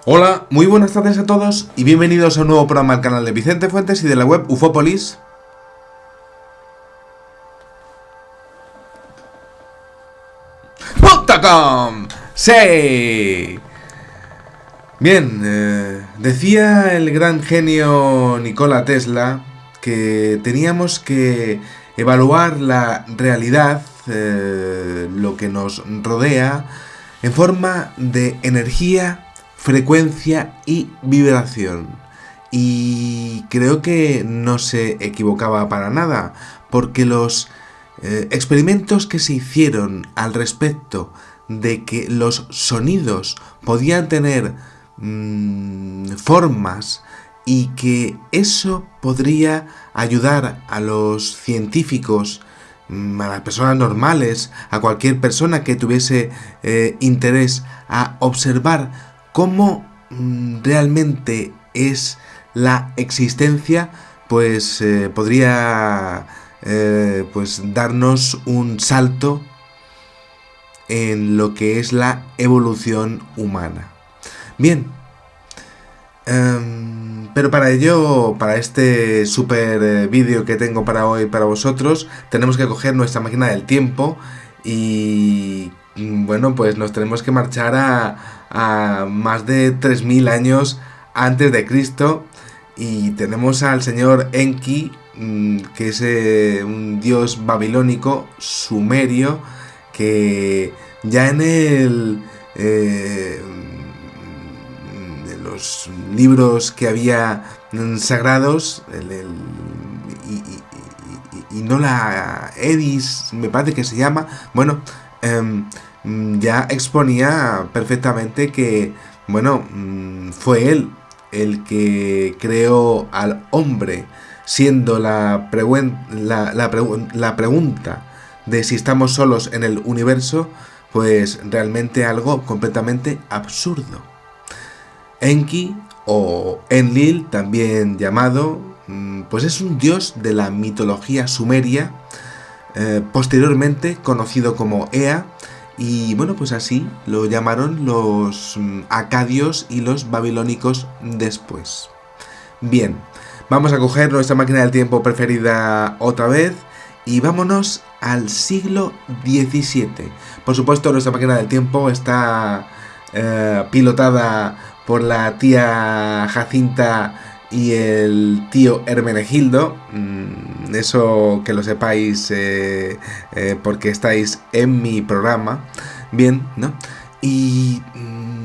Hola, muy buenas tardes a todos y bienvenidos a un nuevo programa al canal de Vicente Fuentes y de la web ufopolis.com. ¡Sí! Bien, decía el gran genio Nikola Tesla que teníamos que evaluar la realidad, lo que nos rodea, en forma de energía, frecuencia y vibración. Y creo que no se equivocaba para nada, porque los experimentos que se hicieron al respecto de que los sonidos podían tener formas y que eso podría ayudar a los científicos, a las personas normales, a cualquier persona que tuviese interés a observar cómo realmente es la existencia, pues podría pues darnos un salto en lo que es la evolución humana. Bien, pero para ello, para este super vídeo que tengo para hoy para vosotros, tenemos que coger nuestra máquina del tiempo y bueno, pues nos tenemos que marchar a más de 3000 años antes de Cristo, y tenemos al señor Enki, que es un dios babilónico sumerio, que ya en los libros que había sagrados, y no la Edis, me parece que se llama, bueno, ya exponía perfectamente que, bueno, fue él el que creó al hombre, siendo la pregunta de si estamos solos en el universo, pues realmente algo completamente absurdo. Enki, o Enlil, también llamado, pues es un dios de la mitología sumeria, posteriormente conocido como Ea, y bueno, pues así lo llamaron los acadios y los babilónicos después. Bien, vamos a coger nuestra máquina del tiempo preferida otra vez y vámonos al siglo XVII. Por supuesto, nuestra máquina del tiempo está pilotada por la tía Jacinta y el tío Hermenegildo. Eso que lo sepáis porque estáis en mi programa. Bien, ¿no? Y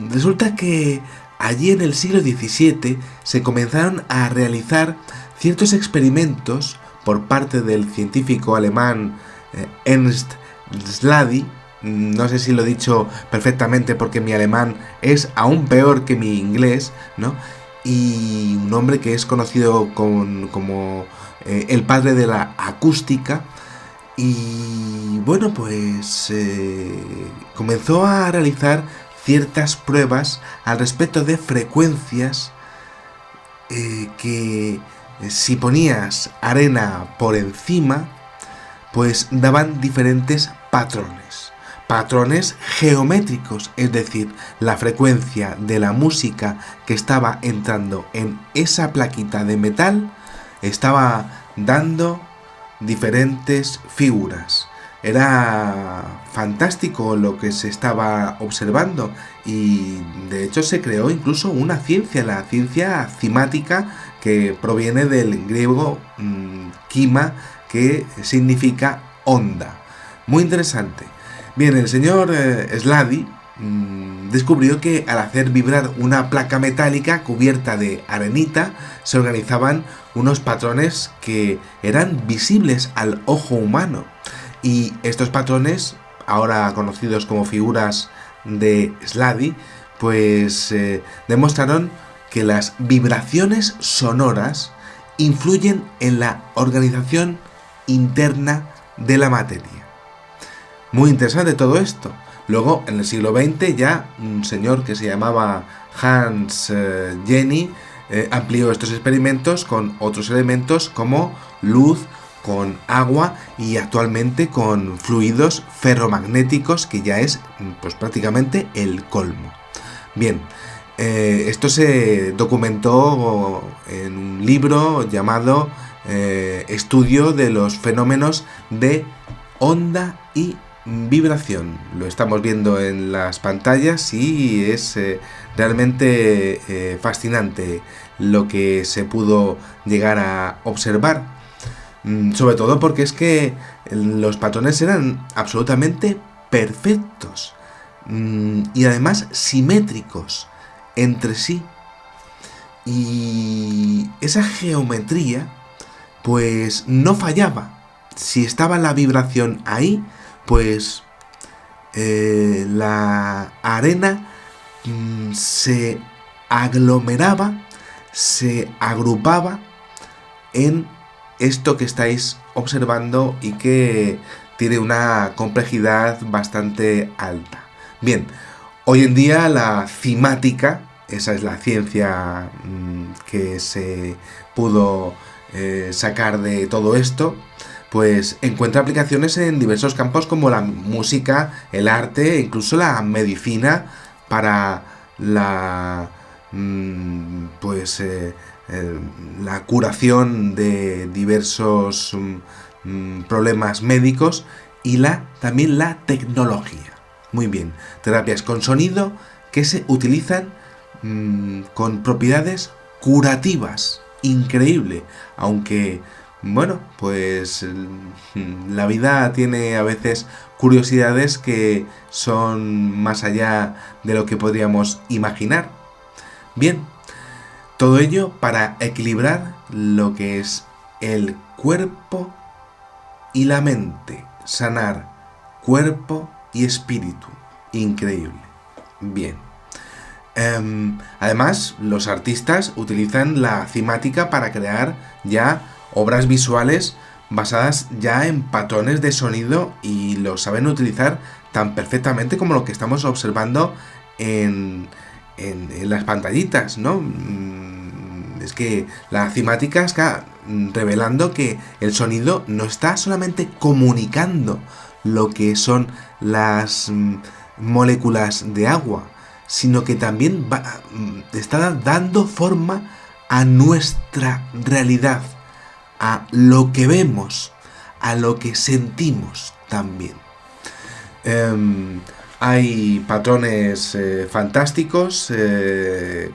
resulta que allí en el siglo XVII se comenzaron a realizar ciertos experimentos por parte del científico alemán Ernst Slady. No sé si lo he dicho perfectamente porque mi alemán es aún peor que mi inglés, ¿no? Y un hombre que es conocido como el padre de la acústica. Y bueno, pues comenzó a realizar ciertas pruebas al respecto de frecuencias que si ponías arena por encima, pues daban diferentes patrones geométricos, es decir, la frecuencia de la música que estaba entrando en esa plaquita de metal estaba dando diferentes figuras. Era fantástico lo que se estaba observando, y de hecho se creó incluso una ciencia, la ciencia cimática, que proviene del griego kima, que significa onda. Muy interesante. Bien, el señor Slady descubrió que al hacer vibrar una placa metálica cubierta de arenita, se organizaban unos patrones que eran visibles al ojo humano. Y estos patrones, ahora conocidos como figuras de Slady, pues demostraron que las vibraciones sonoras influyen en la organización interna de la materia. Muy interesante todo esto. Luego, en el siglo XX, ya un señor que se llamaba Hans Jenny amplió estos experimentos con otros elementos como luz, con agua y actualmente con fluidos ferromagnéticos, que ya es pues prácticamente el colmo. Bien, Esto se documentó en un libro llamado Estudio de los fenómenos de onda y vibración. Lo estamos viendo en las pantallas y es realmente fascinante lo que se pudo llegar a observar. Sobre todo porque es que los patrones eran absolutamente perfectos y además simétricos entre sí. Y esa geometría pues no fallaba. Si estaba la vibración ahí, pues la arena se aglomeraba, se agrupaba en esto que estáis observando y que tiene una complejidad bastante alta. Bien, hoy en día la cimática, esa es la ciencia que se pudo sacar de todo esto, pues encuentra aplicaciones en diversos campos como la música, el arte e incluso la medicina para la la curación de diversos problemas médicos y también la tecnología. Muy bien, terapias con sonido que se utilizan con propiedades curativas. Increíble, aunque bueno, pues la vida tiene a veces curiosidades que son más allá de lo que podríamos imaginar. Bien, todo ello para equilibrar lo que es el cuerpo y la mente, sanar cuerpo y espíritu. Increíble. Bien. Además, los artistas utilizan la cimática para crear ya obras visuales basadas ya en patrones de sonido y lo saben utilizar tan perfectamente como lo que estamos observando en las pantallitas, ¿no? Es que la cimática está revelando que el sonido no está solamente comunicando lo que son las moléculas de agua, sino que también está dando forma a nuestra realidad, a lo que vemos, a lo que sentimos también. Hay patrones fantásticos,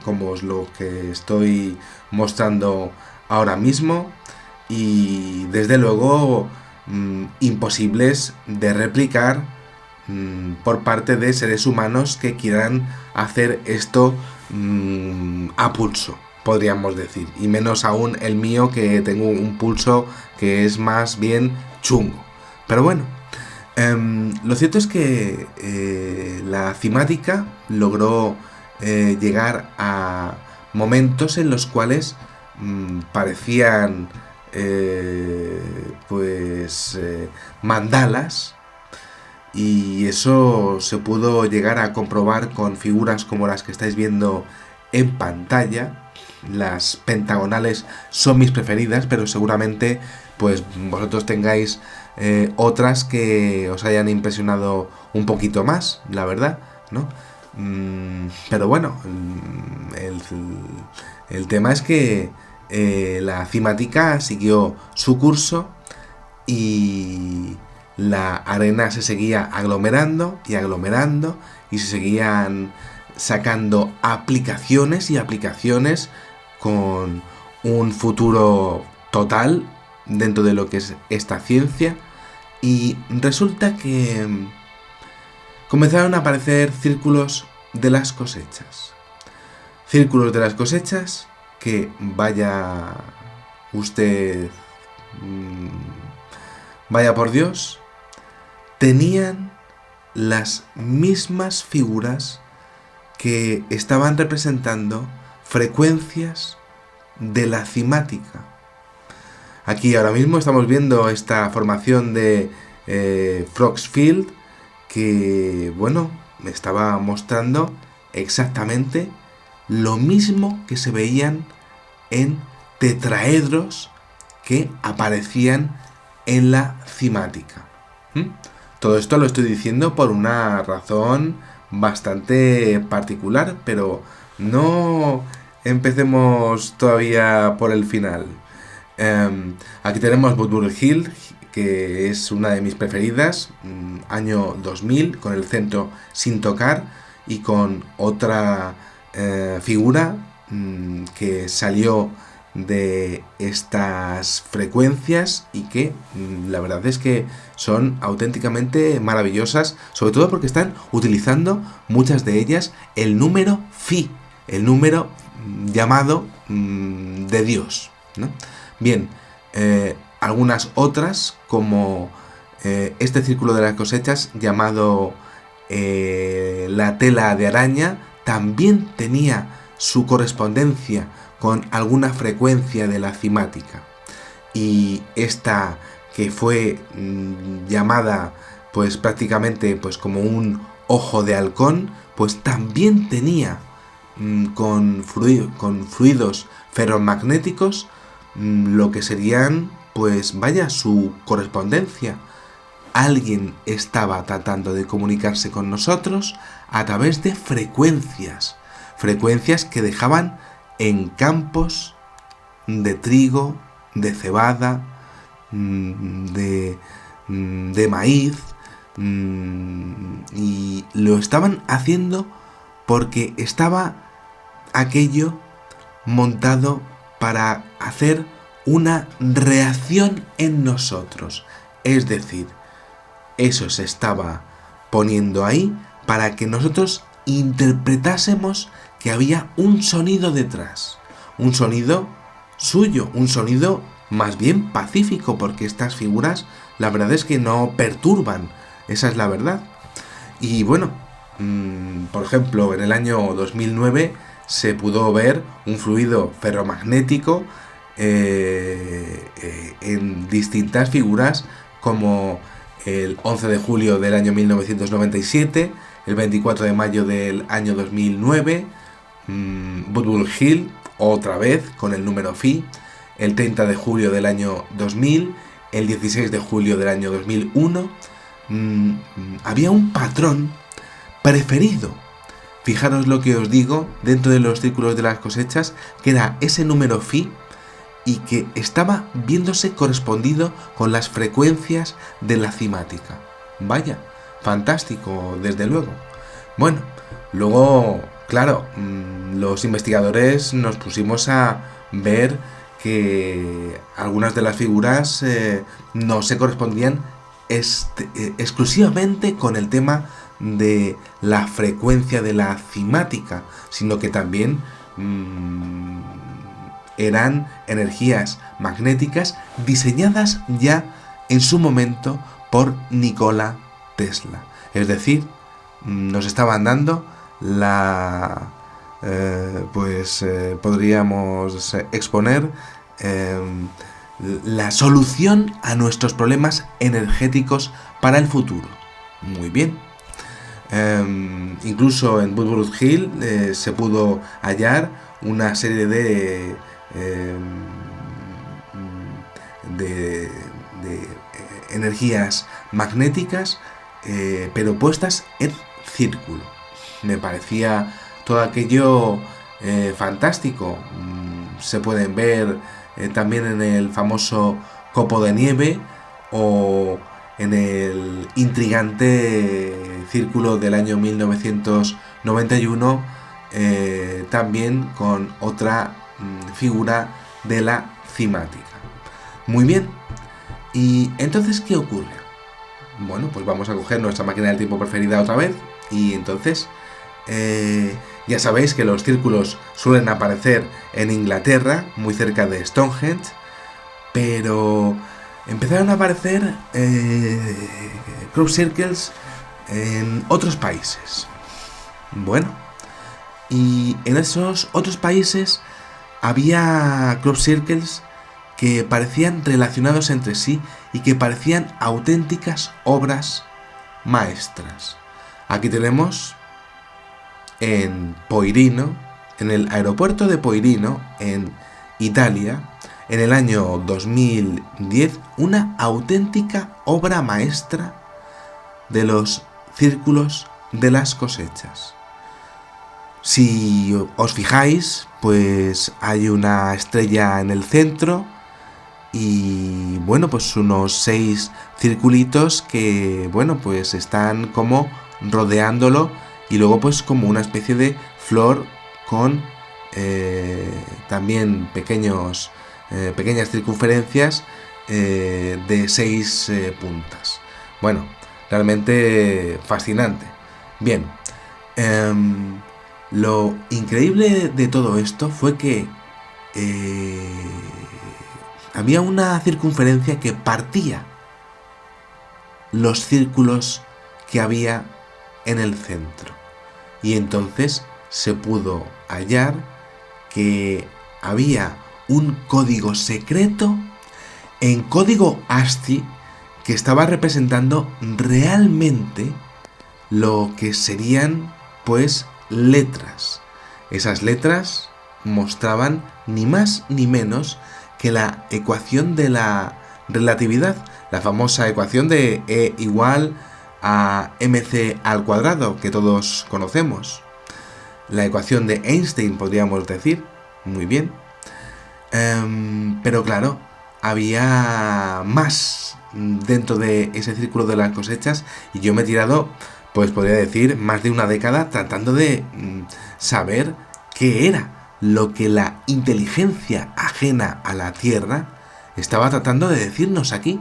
como es lo que estoy mostrando ahora mismo, y desde luego imposibles de replicar por parte de seres humanos que quieran hacer esto a pulso, podríamos decir, y menos aún el mío, que tengo un pulso que es más bien chungo. Pero bueno, lo cierto es que la cimática logró llegar a momentos en los cuales parecían mandalas. Y eso se pudo llegar a comprobar con figuras como las que estáis viendo en pantalla. Las pentagonales son mis preferidas, pero seguramente pues vosotros tengáis otras que os hayan impresionado un poquito más, la verdad, ¿no? Pero bueno, el tema es que la cimática siguió su curso y la arena se seguía aglomerando y aglomerando y se seguían sacando aplicaciones y aplicaciones con un futuro total dentro de lo que es esta ciencia. Y resulta que comenzaron a aparecer círculos de las cosechas. Círculos de las cosechas que, vaya usted, vaya por Dios, tenían las mismas figuras que estaban representando frecuencias de la cimática. Aquí ahora mismo estamos viendo esta formación de Frogsfield que, bueno, me estaba mostrando exactamente lo mismo que se veían en tetraedros que aparecían en la cimática. Todo esto lo estoy diciendo por una razón bastante particular, pero no empecemos todavía por el final. Aquí tenemos Woodbury Hill, que es una de mis preferidas, año 2000, con el centro sin tocar y con otra figura que salió de estas frecuencias y que la verdad es que son auténticamente maravillosas, sobre todo porque están utilizando muchas de ellas el número Phi, el número llamado de Dios, ¿no? Bien, algunas otras como este círculo de las cosechas llamado la tela de araña también tenía su correspondencia con alguna frecuencia de la cimática, y esta que fue llamada pues prácticamente pues como un ojo de halcón, pues también tenía con fluidos ferromagnéticos lo que serían pues vaya su correspondencia. Alguien estaba tratando de comunicarse con nosotros a través de frecuencias que dejaban en campos de trigo, de cebada, de maíz, y lo estaban haciendo porque estaba aquello montado para hacer una reacción en nosotros. Es decir, eso se estaba poniendo ahí para que nosotros interpretásemos que había un sonido detrás, un sonido suyo, un sonido más bien pacífico, porque estas figuras la verdad es que no perturban, esa es la verdad. Y bueno, por ejemplo, en el año 2009 se pudo ver un fluido ferromagnético en distintas figuras, como el 11 de julio del año 1997, el 24 de mayo del año 2009, Woodbury Hill, otra vez con el número Phi, el 30 de julio del año 2000, el 16 de julio del año 2001. Había un patrón preferido, fijaros lo que os digo, dentro de los círculos de las cosechas, que era ese número Phi y que estaba viéndose correspondido con las frecuencias de la cimática. Vaya, fantástico, desde luego. Bueno, luego, claro, los investigadores nos pusimos a ver que algunas de las figuras no se correspondían exclusivamente con el tema de la frecuencia de la cimática, sino que también eran energías magnéticas diseñadas ya en su momento por Nikola Tesla. Es decir, nos estaban dando la podríamos exponer la solución a nuestros problemas energéticos para el futuro. Muy bien. Incluso en Woodbury Hill se pudo hallar una serie de energías magnéticas, pero puestas en círculo. Me parecía todo aquello fantástico. Se pueden ver también en el famoso copo de nieve o en el intrigante círculo del año 1991, también con otra figura de la cimática. Muy bien, y entonces, ¿qué ocurre? Bueno, pues vamos a coger nuestra máquina del tiempo preferida otra vez, y entonces ya sabéis que los círculos suelen aparecer en Inglaterra, muy cerca de Stonehenge, pero empezaron a aparecer crop circles en otros países. Bueno, y en esos otros países había crop circles que parecían relacionados entre sí y que parecían auténticas obras maestras. Aquí tenemos en Poirino, en el aeropuerto de Poirino, en Italia, en el año 2010, una auténtica obra maestra de los círculos de las cosechas. Si os fijáis, pues hay una estrella en el centro y bueno, pues unos 6 circulitos que, bueno, pues están como rodeándolo y luego pues como una especie de flor con también pequeñas circunferencias de 6 puntas. Bueno, realmente fascinante. Bien, lo increíble de todo esto fue que había una circunferencia que partía los círculos que había en el centro. Y entonces se pudo hallar que había un código secreto en código ASCII que estaba representando realmente lo que serían, pues, letras. Esas letras mostraban ni más ni menos que la ecuación de la relatividad, la famosa ecuación de E igual a mc al cuadrado que todos conocemos. La ecuación de Einstein, podríamos decir. Muy bien. Pero claro, había más dentro de ese círculo de las cosechas y yo me he tirado, pues podría decir, más de una década tratando de saber qué era lo que la inteligencia ajena a la Tierra estaba tratando de decirnos aquí.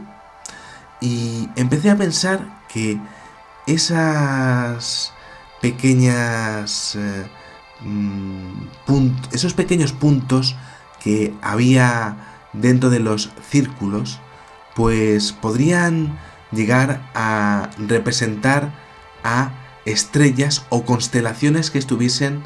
Y empecé a pensar que esas pequeñas esos pequeños puntos que había dentro de los círculos, pues podrían llegar a representar a estrellas o constelaciones que estuviesen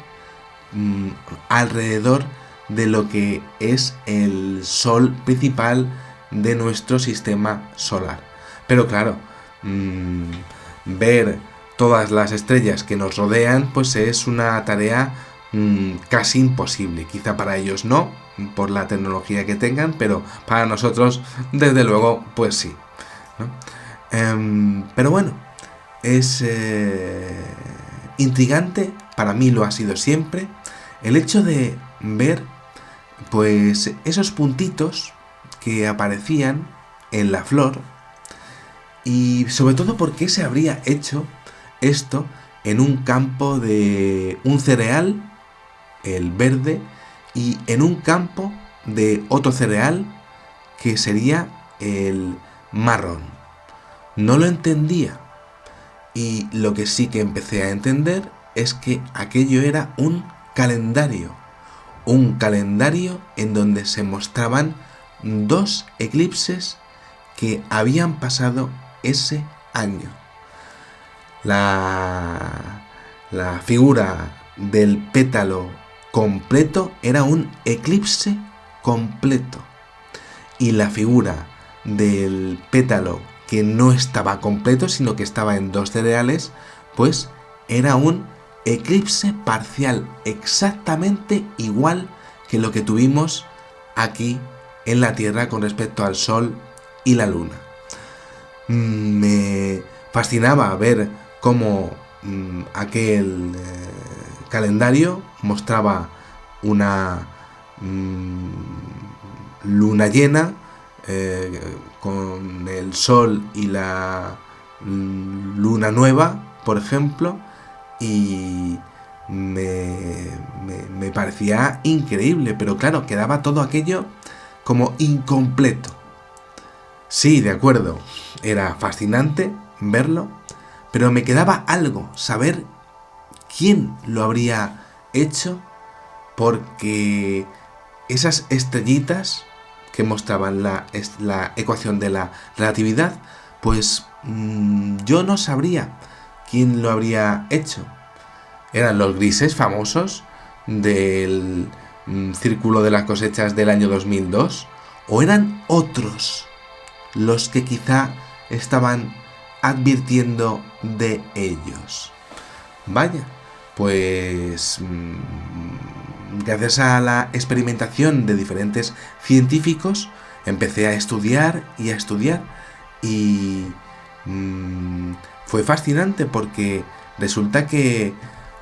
alrededor de lo que es el Sol principal de nuestro sistema solar. Pero claro, ver todas las estrellas que nos rodean, pues es una tarea casi imposible. Quizá para ellos no, por la tecnología que tengan, pero para nosotros, desde luego, pues sí, ¿no? Pero bueno, es intrigante, para mí lo ha sido siempre, el hecho de ver, pues, esos puntitos que aparecían en la flor y sobre todo por qué se habría hecho esto en un campo de un cereal, el verde, y en un campo de otro cereal que sería el marrón. No lo entendía y lo que sí que empecé a entender es que aquello era un calendario en donde se mostraban 2 eclipses que habían pasado ese año. La figura del pétalo completo era un eclipse completo y la figura del pétalo que no estaba completo sino que estaba en 2 cereales, pues era un eclipse parcial, exactamente igual que lo que tuvimos aquí en la Tierra con respecto al Sol y la Luna. Me fascinaba ver cómo aquel calendario mostraba una luna llena con el Sol y la luna nueva, por ejemplo, y me parecía increíble, pero claro, quedaba todo aquello como incompleto. Sí, de acuerdo, era fascinante verlo, pero me quedaba algo, saber quién lo habría hecho, porque esas estrellitas que mostraban la ecuación de la relatividad, pues yo no sabría quién lo habría hecho. ¿Eran los grises famosos del Círculo de las Cosechas del año 2002? ¿O eran otros los que quizá estaban advirtiendo de ellos? Vaya, pues gracias a la experimentación de diferentes científicos empecé a estudiar y fue fascinante porque resulta que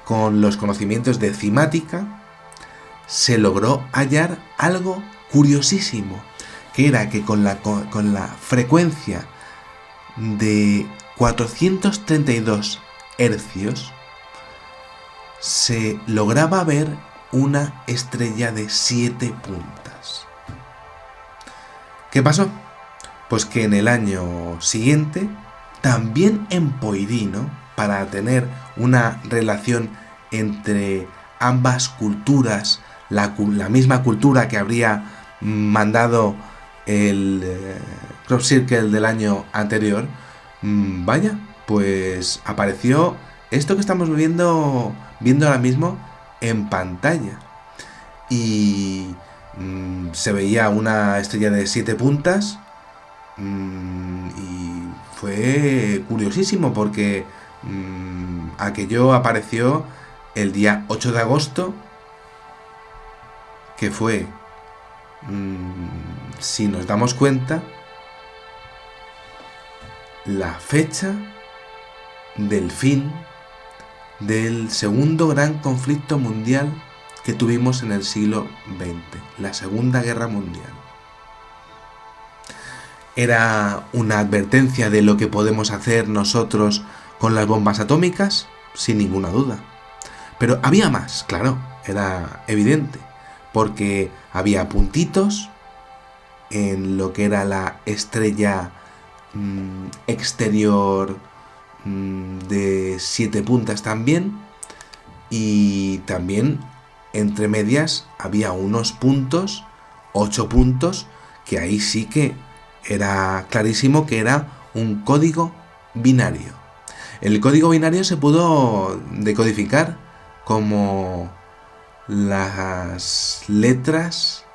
con los conocimientos de cimática, se logró hallar algo curiosísimo, que era que con la frecuencia de 432 hercios se lograba ver una estrella de 7 puntas. ¿Qué pasó? Pues que en el año siguiente, también en Poirino, para tener una relación entre ambas culturas, la misma cultura que habría mandado el Crop Circle del año anterior, vaya, pues apareció esto que estamos viendo ahora mismo en pantalla. Y se veía una estrella de 7 puntas, y fue curiosísimo porque aquello apareció el día 8 de agosto, que fue, si nos damos cuenta, la fecha del fin del segundo gran conflicto mundial que tuvimos en el siglo XX, la Segunda Guerra Mundial. ¿Era una advertencia de lo que podemos hacer nosotros con las bombas atómicas? Sin ninguna duda. Pero había más, claro, era evidente, porque había puntitos en lo que era la estrella exterior de 7 puntas también, y también entre medias había unos puntos, 8 puntos, que ahí sí que era clarísimo que era un código binario. El código binario se pudo decodificar como las letras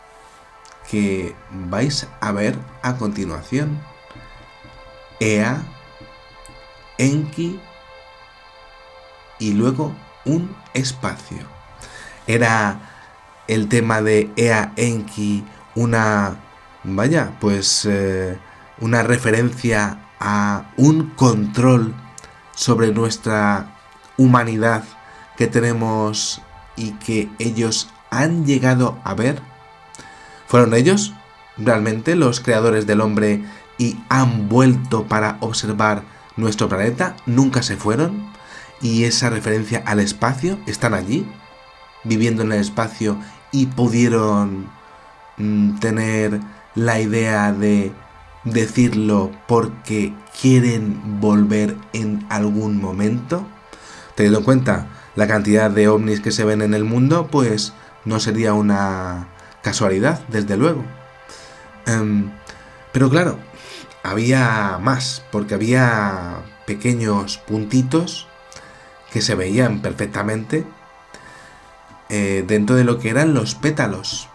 que vais a ver a continuación: Ea, Enki y luego un espacio. Era el tema de Ea Enki una una referencia a un control sobre nuestra humanidad que tenemos y que ellos han llegado a ver? ¿Fueron ellos realmente los creadores del hombre y han vuelto para observar nuestro planeta? ¿Nunca se fueron? ¿Y esa referencia al espacio? ¿Están allí, viviendo en el espacio, y pudieron tener la idea de decirlo porque quieren volver en algún momento? Teniendo en cuenta la cantidad de ovnis que se ven en el mundo, pues no sería una casualidad, desde luego. Pero claro, había más, porque había pequeños puntitos que se veían perfectamente dentro de lo que eran los pétalos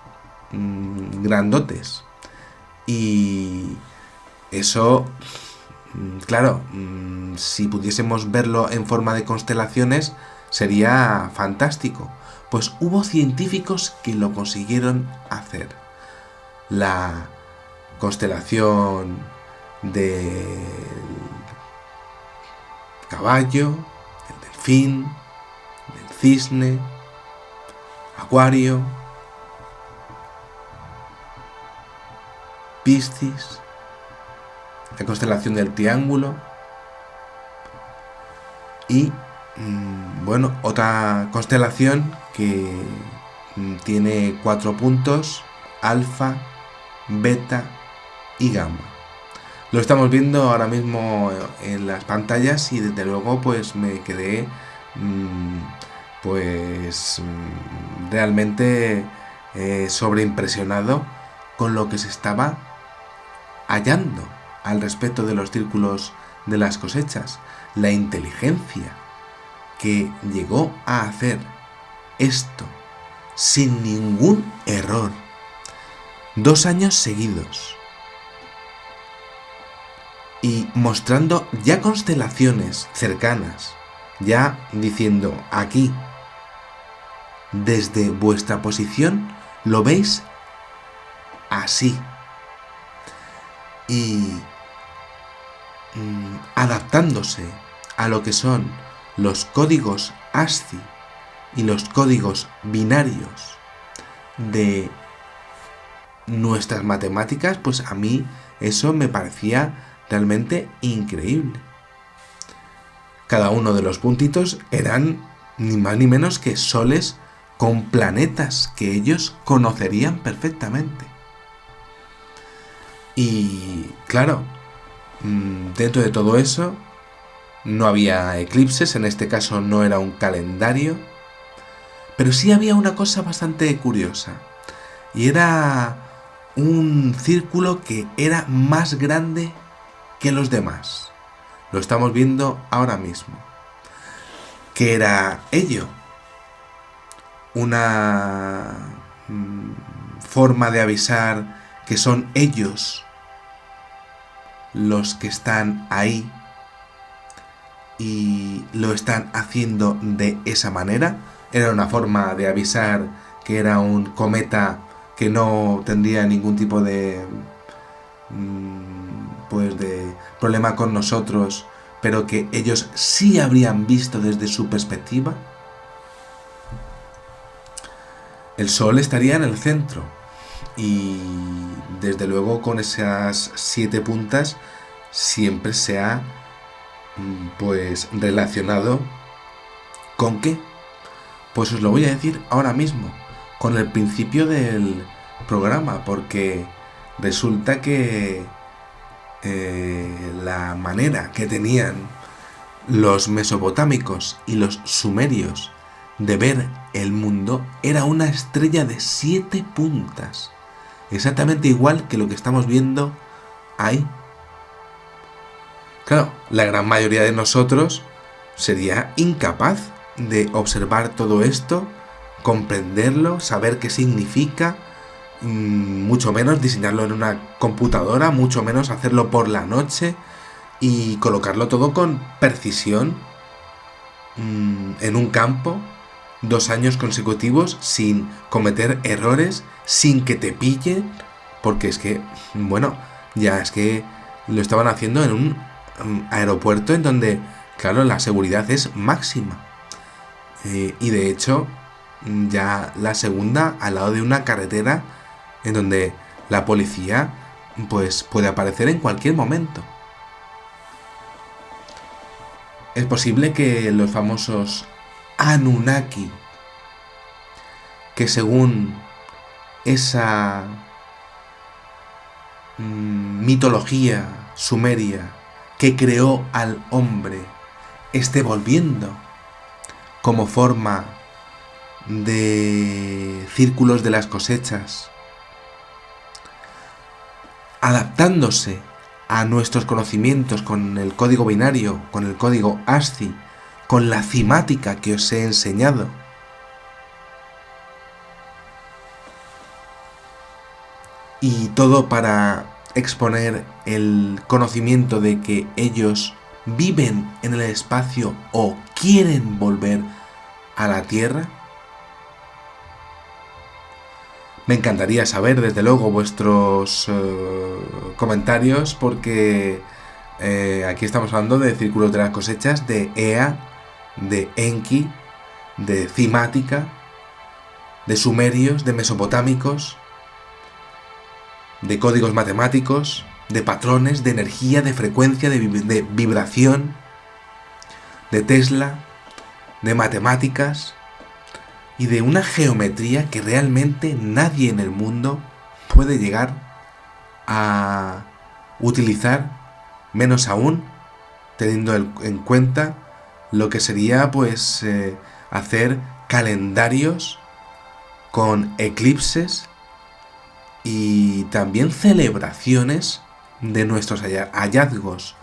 grandotes. Y eso, claro, si pudiésemos verlo en forma de constelaciones, sería fantástico. Pues hubo científicos que lo consiguieron hacer. La constelación del caballo, el delfín, del cisne, Acuario, Piscis, la constelación del triángulo y, otra constelación que tiene 4 puntos: Alfa, Beta y Gamma. Lo estamos viendo ahora mismo en las pantallas y desde luego pues me quedé realmente sobreimpresionado con lo que se estaba hallando al respecto de los círculos de las cosechas. La inteligencia que llegó a hacer esto sin ningún error 2 años seguidos y mostrando ya constelaciones cercanas, ya diciendo: aquí, desde vuestra posición, lo veis así, y adaptándose a lo que son los códigos ASCII y los códigos binarios de nuestras matemáticas, pues a mí eso me parecía realmente increíble. Cada uno de los puntitos eran ni más ni menos que soles con planetas que ellos conocerían perfectamente. Y claro, dentro de todo eso no había eclipses, en este caso no era un calendario, pero sí había una cosa bastante curiosa, y era un círculo que era más grande que los demás. Lo estamos viendo ahora mismo. ¿Qué era ello? Una forma de avisar que son ellos los que están ahí y lo están haciendo de esa manera. Era una forma de avisar que era un cometa que no tendría ningún tipo de de problema con nosotros, pero que ellos sí habrían visto desde su perspectiva. El Sol estaría en el centro y desde luego con esas 7 puntas siempre se ha relacionado ¿con qué? Pues os lo voy a decir ahora mismo, con el principio del programa, porque resulta que la manera que tenían los mesopotámicos y los sumerios de ver el mundo era una estrella de 7 puntas, exactamente igual que lo que estamos viendo ahí. Claro, la gran mayoría de nosotros sería incapaz de observar todo esto, comprenderlo, saber qué significa, mucho menos diseñarlo en una computadora, mucho menos hacerlo por la noche y colocarlo todo con precisión en un campo 2 años consecutivos sin cometer errores, sin que te pillen, porque es que, ya es que lo estaban haciendo en un aeropuerto en donde, claro, la seguridad es máxima. Y de hecho, ya la segunda al lado de una carretera en donde la policía pues puede aparecer en cualquier momento. Es posible que los famosos Anunnaki, que según esa mitología sumeria que creó al hombre, esté volviendo como forma de círculos de las cosechas, adaptándose a nuestros conocimientos con el código binario, con el código ASCII, con la cimática que os he enseñado. Y todo para exponer el conocimiento de que ellos viven en el espacio o quieren volver a la Tierra. Me encantaría saber, desde luego, vuestros comentarios, porque aquí estamos hablando de círculos de las cosechas, de Ea, de Enki, de cimática, de sumerios, de mesopotámicos, de códigos matemáticos, de patrones, de energía, de frecuencia, de vibración, de Tesla, de matemáticas y de una geometría que realmente nadie en el mundo puede llegar a utilizar, menos aún teniendo en cuenta lo que sería hacer calendarios con eclipses y también celebraciones de nuestros hallazgos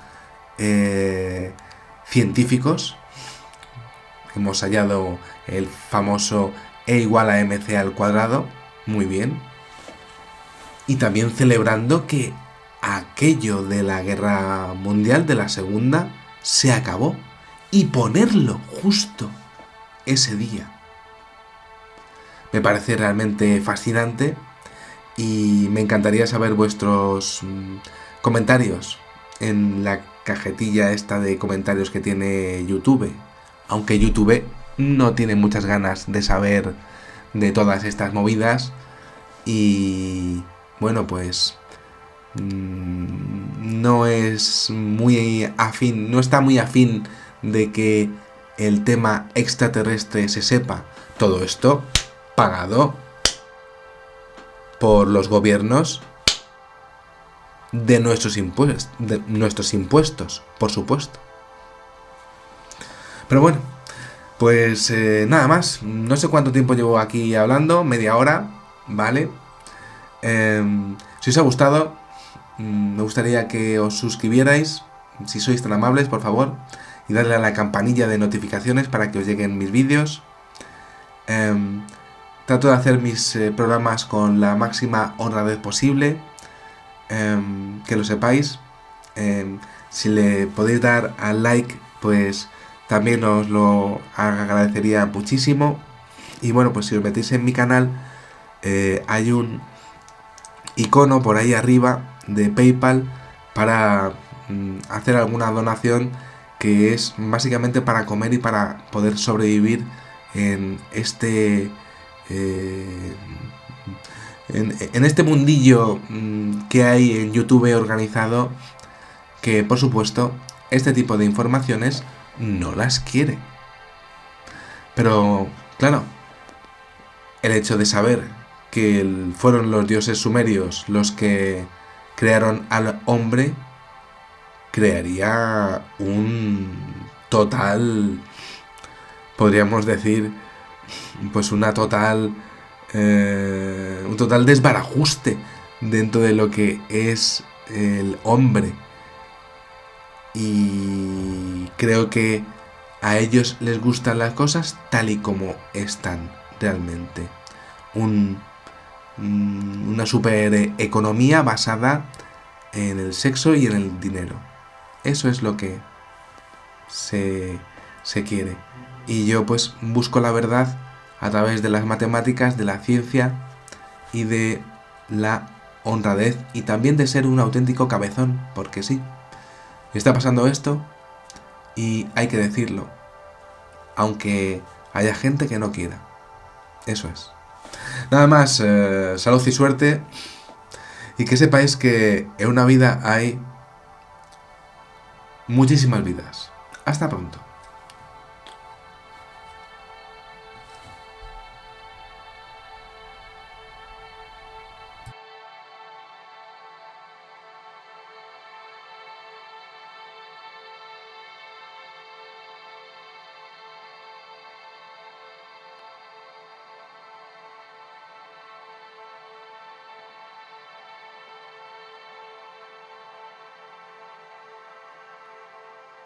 científicos. Hemos hallado el famoso E igual a mc al cuadrado, muy bien. Y también celebrando que aquello de la guerra mundial, de la segunda, se acabó. Y ponerlo justo ese día. Me parece realmente fascinante y me encantaría saber vuestros comentarios en la cajetilla esta de comentarios que tiene YouTube. Aunque YouTube no tiene muchas ganas de saber de todas estas movidas y bueno, pues no es muy afín, no está muy afín de que el tema extraterrestre se sepa. Todo esto pagado por los gobiernos de nuestros impuestos, por supuesto. Pero bueno, pues nada más. No sé cuánto tiempo llevo aquí hablando, media hora, ¿vale? Si os ha gustado, me gustaría que os suscribierais, si sois tan amables, por favor, y darle a la campanilla de notificaciones para que os lleguen mis vídeos. Trato de hacer mis programas con la máxima honradez posible, que lo sepáis. Si le podéis dar al like, pues también os lo agradecería muchísimo. Y bueno, pues si os metéis en mi canal, hay un icono por ahí arriba de PayPal para hacer alguna donación, que es básicamente para comer y para poder sobrevivir en este en este mundillo que hay en YouTube organizado, que por supuesto este tipo de informaciones no las quiere. Pero claro, el hecho de saber que fueron los dioses sumerios los que crearon al hombre crearía un total, podríamos decir, pues un total desbarajuste dentro de lo que es el hombre. Y creo que a ellos les gustan las cosas tal y como están realmente. Una super economía basada en el sexo y en el dinero. Eso es lo que se quiere. Y yo pues busco la verdad a través de las matemáticas, de la ciencia y de la honradez, y también de ser un auténtico cabezón, porque sí, está pasando esto y hay que decirlo, aunque haya gente que no quiera. Eso es. Nada más, salud y suerte, y que sepáis que en una vida hay muchísimas vidas. Hasta pronto.